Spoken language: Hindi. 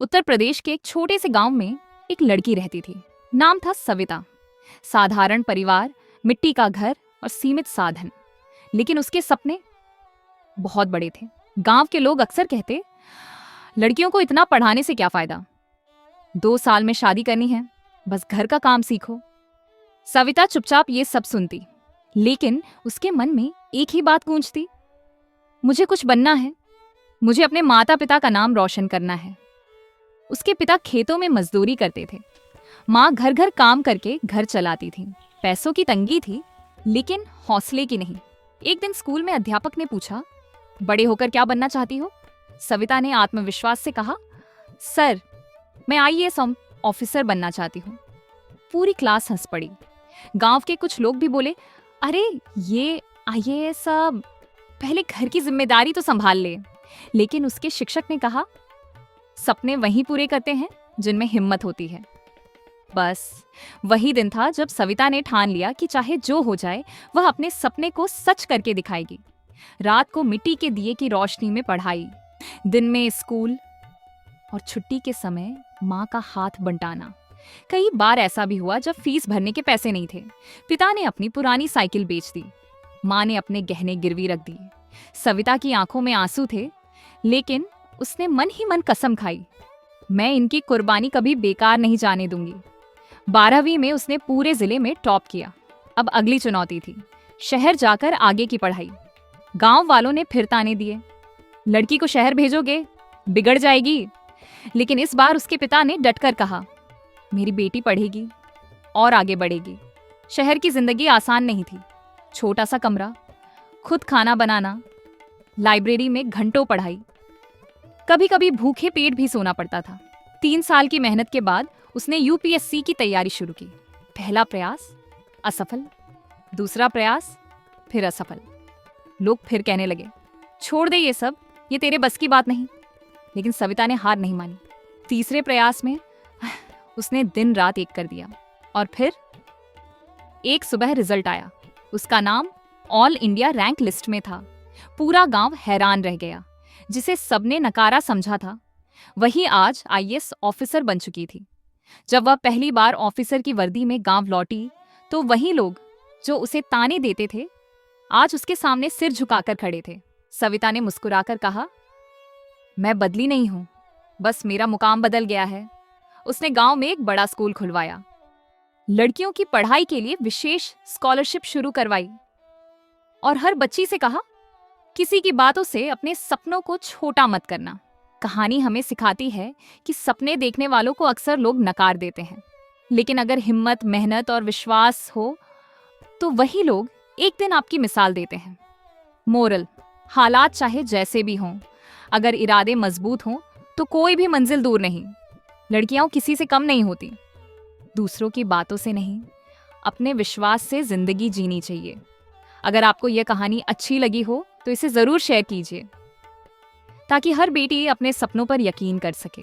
उत्तर प्रदेश के एक छोटे से गांव में एक लड़की रहती थी। नाम था सविता। साधारण परिवार, मिट्टी का घर और सीमित साधन, लेकिन उसके सपने बहुत बड़े थे। गांव के लोग अक्सर कहते, लड़कियों को इतना पढ़ाने से क्या फायदा, 2 साल में शादी करनी है, बस घर का काम सीखो। सविता चुपचाप ये सब सुनती, लेकिन उसके मन में एक ही बात गूंजती, मुझे कुछ बनना है, मुझे अपने माता पिता का नाम रोशन करना है। उसके पिता खेतों में मजदूरी करते थे, माँ घर घर काम करके घर चलाती थी। पैसों की तंगी थी, लेकिन हौसले की नहीं। एक दिन स्कूल में अध्यापक ने पूछा, बड़े होकर क्या बनना चाहती हो? सविता ने आत्मविश्वास से कहा, सर, मैं आईएएस ऑफिसर बनना चाहती हूँ। पूरी क्लास हंस पड़ी। गांव के कुछ लोग भी बोले, अरे ये आईएएस पहले घर की जिम्मेदारी तो संभाल ले। लेकिन उसके शिक्षक ने कहा, सपने वही पूरे करते हैं जिनमें हिम्मत होती है। बस वही दिन था जब सविता ने ठान लिया कि चाहे जो हो जाए वह अपने सपने को सच करके दिखाएगी। रात को मिट्टी के दिए की रोशनी में पढ़ाई, दिन में स्कूल और छुट्टी के समय माँ का हाथ बंटाना। कई बार ऐसा भी हुआ जब फीस भरने के पैसे नहीं थे। पिता ने अपनी पुरानी साइकिल बेच दी, माँ ने अपने गहने गिरवी रख दिए। सविता की आंखों में आंसू थे, लेकिन उसने मन ही मन कसम खाई, मैं इनकी कुर्बानी कभी बेकार नहीं जाने दूंगी। 12वीं में उसने पूरे जिले में टॉप किया। अब अगली चुनौती थी शहर जाकर आगे की पढ़ाई। गांव वालों ने फिर ताने दिए, लड़की को शहर भेजोगे, बिगड़ जाएगी। लेकिन इस बार उसके पिता ने डटकर कहा, मेरी बेटी पढ़ेगी और आगे बढ़ेगी। शहर की जिंदगी आसान नहीं थी। छोटा सा कमरा, खुद खाना बनाना, लाइब्रेरी में घंटों पढ़ाई, कभी कभी भूखे पेट भी सोना पड़ता था। 3 साल की मेहनत के बाद उसने यूपीएससी की तैयारी शुरू की। पहला प्रयास असफल, दूसरा प्रयास फिर असफल। लोग फिर कहने लगे, छोड़ दे ये सब, ये तेरे बस की बात नहीं। लेकिन सविता ने हार नहीं मानी। तीसरे प्रयास में उसने दिन रात एक कर दिया और फिर एक सुबह रिजल्ट आया। उसका नाम ऑल इंडिया रैंक लिस्ट में था। पूरा गांव हैरान रह गया। जिसे सबने नकारा समझा था, वही आज आईएएस ऑफिसर बन चुकी थी। जब वह पहली बार ऑफिसर की वर्दी में गांव लौटी, तो वही लोग जो उसे ताने देते थे आज उसके सामने सिर झुकाकर खड़े थे। सविता ने मुस्कुराकर कहा, मैं बदली नहीं हूं, बस मेरा मुकाम बदल गया है। उसने गांव में एक बड़ा स्कूल खुलवाया, लड़कियों की पढ़ाई के लिए विशेष स्कॉलरशिप शुरू करवाई और हर बच्ची से कहा, किसी की बातों से अपने सपनों को छोटा मत करना। कहानी हमें सिखाती है कि सपने देखने वालों को अक्सर लोग नकार देते हैं, लेकिन अगर हिम्मत, मेहनत और विश्वास हो तो वही लोग एक दिन आपकी मिसाल देते हैं। मोरल, हालात चाहे जैसे भी हों, अगर इरादे मजबूत हों तो कोई भी मंजिल दूर नहीं। लड़कियां किसी से कम नहीं होती। दूसरों की बातों से नहीं, अपने विश्वास से जिंदगी जीनी चाहिए। अगर आपको यह कहानी अच्छी लगी हो तो इसे जरूर शेयर कीजिए, ताकि हर बेटी अपने सपनों पर यकीन कर सके।